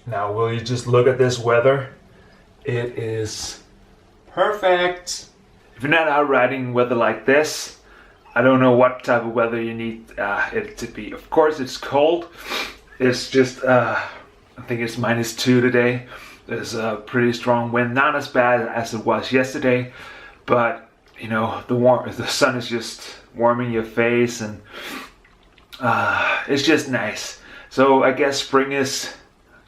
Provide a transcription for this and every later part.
Now will you just look at this weather? It is perfect. If you're not out riding weather like this, I don't know what type of weather you need it to be. Of course it's cold. It's just, I think it's -2 today. There's a pretty strong wind, not as bad as it was yesterday, but you know, the sun is just warming your face, and it's just nice. So I guess spring is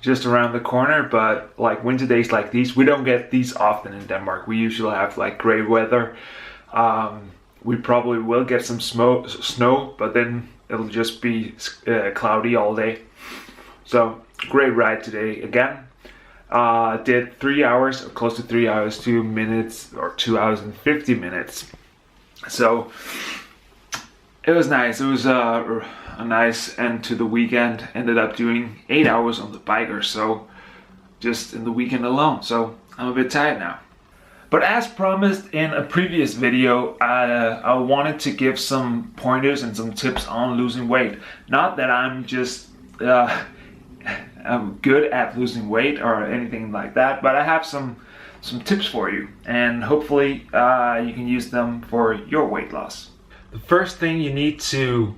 just around the corner, but like winter days like these, we don't get these often in Denmark. We usually have like gray weather. We probably will get some snow, but then it'll just be cloudy all day. So great ride today again. Did 3 hours, or close to 3 hours, 2 minutes, or 2 hours and 50 minutes. So it was nice. It was a nice end to the weekend. Ended up doing 8 hours on the bike or so, just in the weekend alone. So I'm a bit tired now. But as promised in a previous video, I wanted to give some pointers and some tips on losing weight. Not that I'm just I'm good at losing weight or anything like that, but I have some tips for you, and hopefully you can use them for your weight loss. The first thing you need to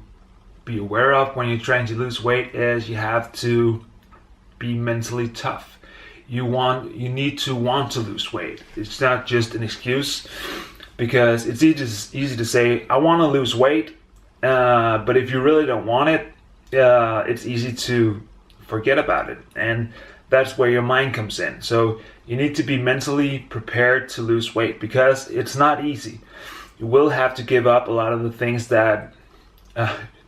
be aware of when you're trying to lose weight is you have to be mentally tough. You need to want to lose weight. It's not just an excuse, because it's easy to say I want to lose weight, but if you really don't want it, it's easy to forget about it, and that's where your mind comes in. So you need to be mentally prepared to lose weight, because it's not easy. You will have to give up a lot of the things that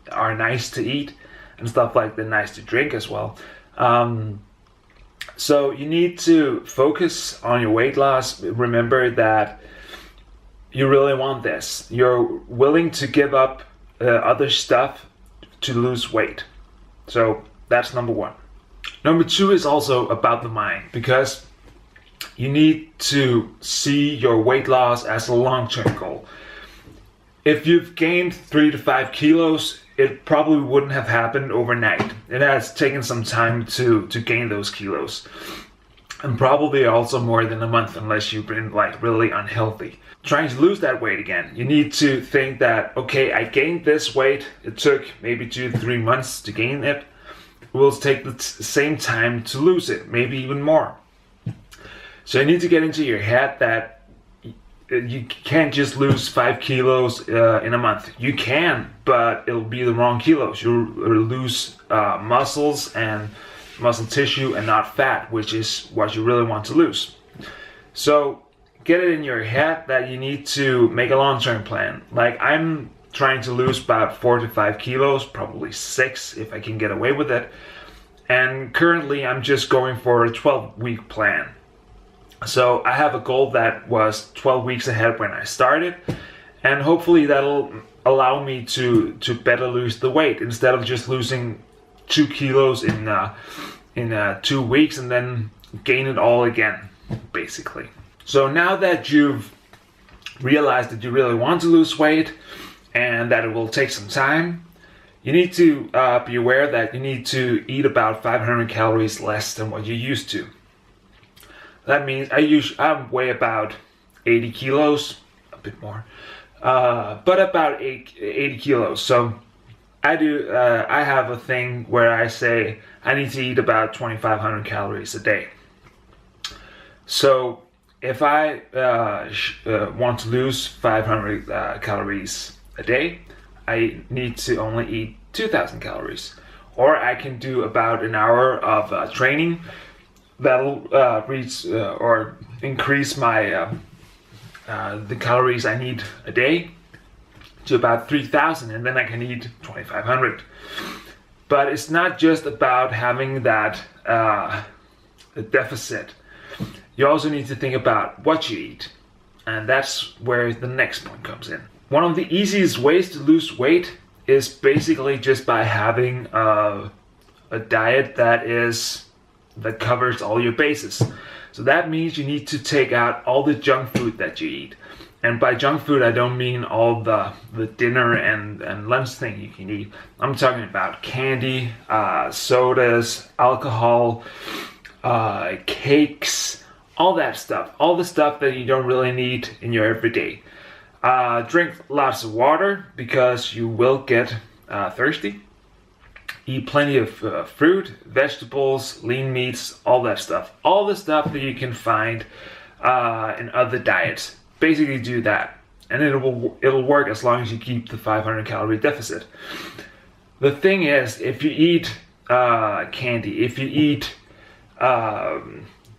are nice to eat and stuff like that, nice to drink as well. So you need to focus on your weight loss. Remember that you really want this. You're willing to give up other stuff to lose weight. So that's number one. Number two is also about the mind, because you need to see your weight loss as a long-term goal. If you've gained 3 to 5 kilos, it probably wouldn't have happened overnight. It has taken some time to gain those kilos, and probably also more than a month, unless you've been like really unhealthy. Trying to lose that weight again, you need to think that, okay, I gained this weight. It took maybe 2 to 3 months to gain it. It will take the same time to lose it, maybe even more. So you need to get into your head that you can't just lose 5 kilos in a month. You can, but it'll be the wrong kilos. You'll lose muscles and muscle tissue and not fat, which is what you really want to lose. So get it in your head that you need to make a long-term plan. Like, I'm trying to lose about 4 to 5 kilos, probably 6 if I can get away with it. And currently I'm just going for a 12-week plan. So I have a goal that was 12 weeks ahead when I started, and hopefully that'll allow me to better lose the weight, instead of just losing 2 kilos in 2 weeks and then gain it all again, basically. So now that you've realized that you really want to lose weight and that it will take some time, you need to be aware that you need to eat about 500 calories less than what you used to. That means I weigh about 80 kilos, a bit more, but about 80 kilos. So I have a thing where I say I need to eat about 2,500 calories a day. So if I want to lose 500 calories a day, I need to only eat 2,000 calories. Or I can do about an hour of training. That'll reach or increase my the calories I need a day to about 3,000, and then I can eat 2,500. But it's not just about having that deficit. You also need to think about what you eat, and that's where the next point comes in. One of the easiest ways to lose weight is basically just by having a diet that covers all your bases. So that means you need to take out all the junk food that you eat. And by junk food, I don't mean all the dinner and lunch thing you can eat. I'm talking about candy, sodas, alcohol, cakes, all that stuff. All the stuff that you don't really need in your everyday. Drink lots of water because you will get thirsty. Eat plenty of fruit, vegetables, lean meats, all that stuff. All the stuff that you can find in other diets. Basically do that. And it'll work as long as you keep the 500 calorie deficit. The thing is, if you eat candy, if you eat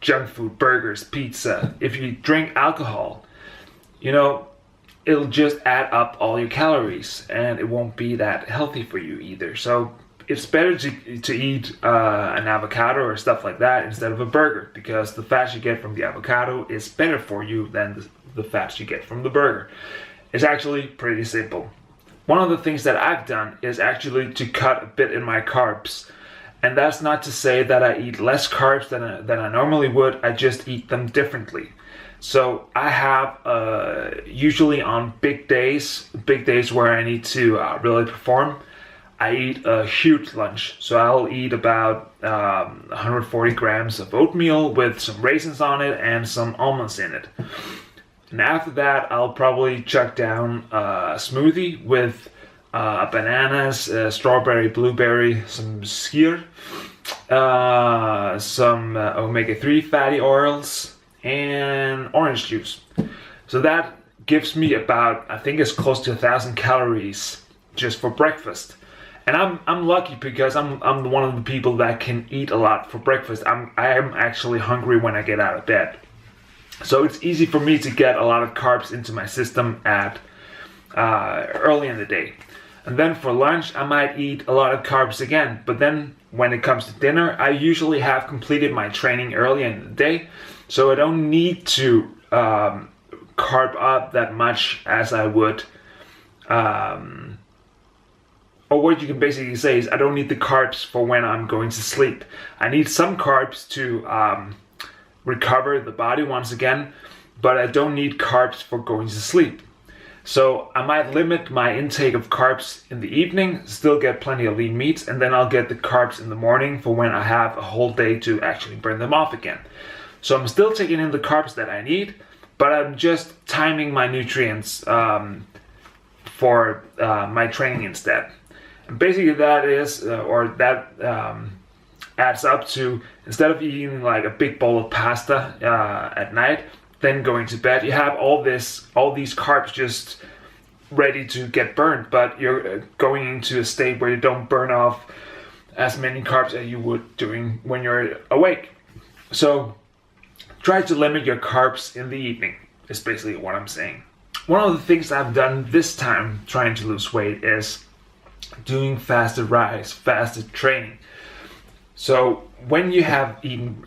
junk food, burgers, pizza, if you drink alcohol, it'll just add up all your calories and it won't be that healthy for you either. So it's better to eat an avocado or stuff like that instead of a burger, because the fats you get from the avocado is better for you than the fats you get from the burger. It's actually pretty simple. One of the things that I've done is actually to cut a bit in my carbs. And that's not to say that I eat less carbs than I normally would. I just eat them differently. So I have usually on big days where I need to really perform, I eat a huge lunch. So I'll eat about 140 grams of oatmeal with some raisins on it and some almonds in it. And after that, I'll probably chuck down a smoothie with bananas, strawberry, blueberry, some skyr, some omega-3 fatty oils, and orange juice. So that gives me about, I think it's close to 1,000 calories just for breakfast. And I'm lucky because I'm one of the people that can eat a lot for breakfast. I am actually hungry when I get out of bed. So it's easy for me to get a lot of carbs into my system at early in the day. And then for lunch, I might eat a lot of carbs again. But then when it comes to dinner, I usually have completed my training early in the day. So I don't need to carb up that much as I would. Or what you can basically say is I don't need the carbs for when I'm going to sleep. I need some carbs to recover the body once again, but I don't need carbs for going to sleep. So I might limit my intake of carbs in the evening, still get plenty of lean meats, and then I'll get the carbs in the morning for when I have a whole day to actually burn them off again. So I'm still taking in the carbs that I need, but I'm just timing my nutrients for my training instead. And basically that is, adds up to, instead of eating like a big bowl of pasta at night, then going to bed, you have all these carbs just ready to get burned, but you're going into a state where you don't burn off as many carbs as you would doing when you're awake. So try to limit your carbs in the evening, is basically what I'm saying. One of the things I've done this time trying to lose weight is doing fasted rise, fasted training. So when you have eaten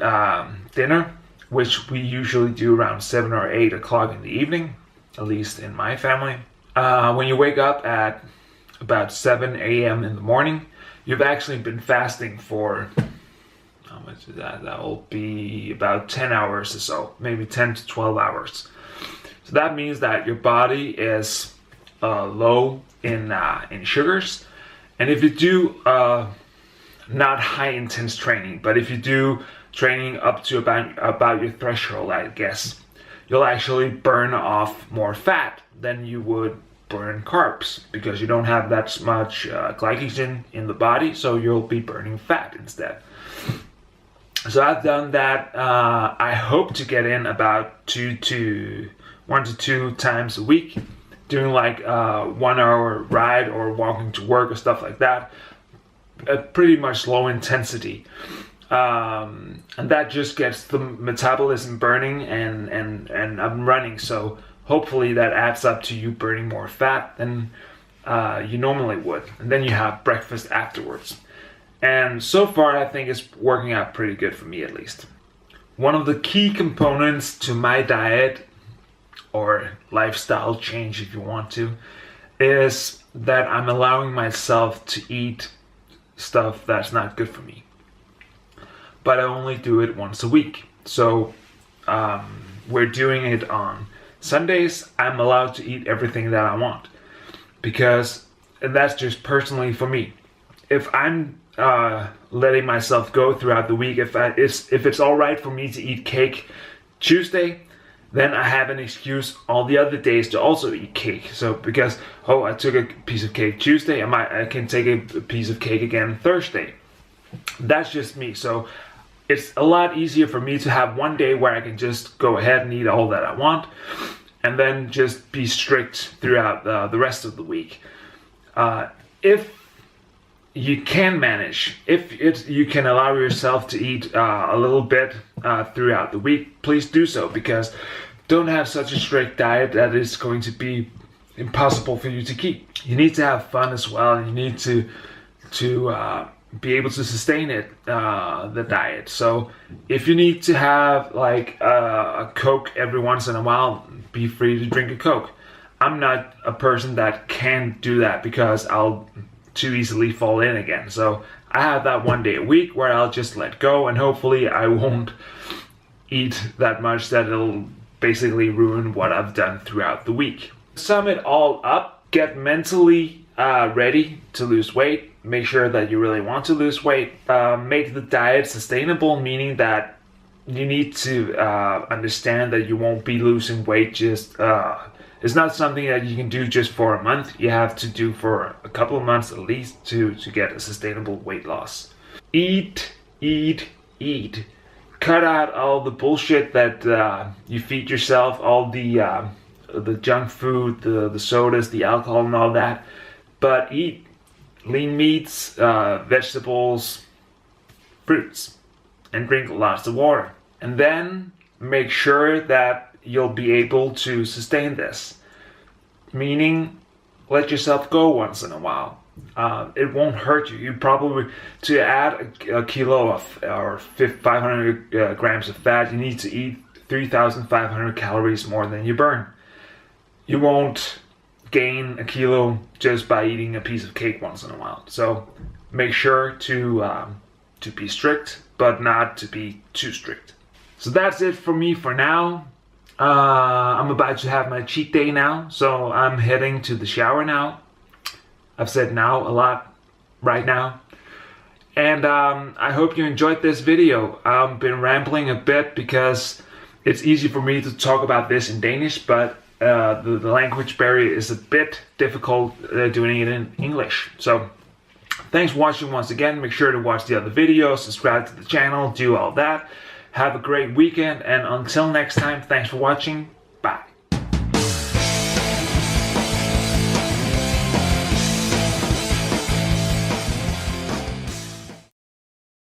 dinner, which we usually do around 7 or 8 o'clock in the evening, at least in my family, when you wake up at about 7 a.m. in the morning, you've actually been fasting for, how much is that? That will be about 10 hours or so, maybe 10 to 12 hours. So that means that your body is low in sugars. And if you do not high intense training, but if you do training up to about your threshold, I guess, you'll actually burn off more fat than you would burn carbs, because you don't have that much glycogen in the body, so you'll be burning fat instead. So I've done that. I hope to get in about 1 to 2 times a week, doing like a 1 hour ride or walking to work or stuff like that. Pretty much low intensity. And that just gets the metabolism burning and I'm running. So hopefully that adds up to you burning more fat than you normally would. And then you have breakfast afterwards. And so far I think it's working out pretty good for me, at least. One of the key components to my diet, or lifestyle change if you want to, is that I'm allowing myself to eat stuff that's not good for me. But I only do it once a week. So we're doing it on Sundays. I'm allowed to eat everything that I want, and that's just personally for me. if I'm letting myself go throughout the week, if it's all right for me to eat cake Tuesday, then I have an excuse all the other days to also eat cake. So because, oh, I took a piece of cake Tuesday, I can take a piece of cake again Thursday. That's just me. So it's a lot easier for me to have one day where I can just go ahead and eat all that I want, and then just be strict throughout the rest of the week. If you can manage, if you can allow yourself to eat a little bit throughout the week, please do so, because don't have such a strict diet that is going to be impossible for you to keep. You need to have fun as well, and you need to be able to sustain it, the diet. So if you need to have like a Coke every once in a while, be free to drink a Coke. I'm not a person that can do that because I'll too easily fall in again. So I have that one day a week where I'll just let go, and hopefully I won't eat that much that it'll basically ruin what I've done throughout the week. Sum it all up, get mentally ready to lose weight. Make sure that you really want to lose weight. Make the diet sustainable, meaning that you need to understand that you won't be losing weight just it's not something that you can do just for a month. You have to do for a couple of months at least to get a sustainable weight loss. Eat, eat, eat. Cut out all the bullshit that you feed yourself, all the junk food, the sodas, the alcohol and all that. But eat lean meats, vegetables, fruits, and drink lots of water. And then make sure that you'll be able to sustain this. Meaning, let yourself go once in a while. It won't hurt you. You probably, to add a kilo of or 500 grams of fat, you need to eat 3,500 calories more than you burn. You won't gain a kilo just by eating a piece of cake once in a while. So make sure to be strict, but not to be too strict. So that's it for me for now. I'm about to have my cheat day now, so I'm heading to the shower now. I've said now a lot right now. And I hope you enjoyed this video. I've been rambling a bit because it's easy for me to talk about this in Danish, but the language barrier is a bit difficult doing it in English. So thanks for watching once again. Make sure to watch the other videos, subscribe to the channel, do all that. Have a great weekend, and until next time, thanks for watching.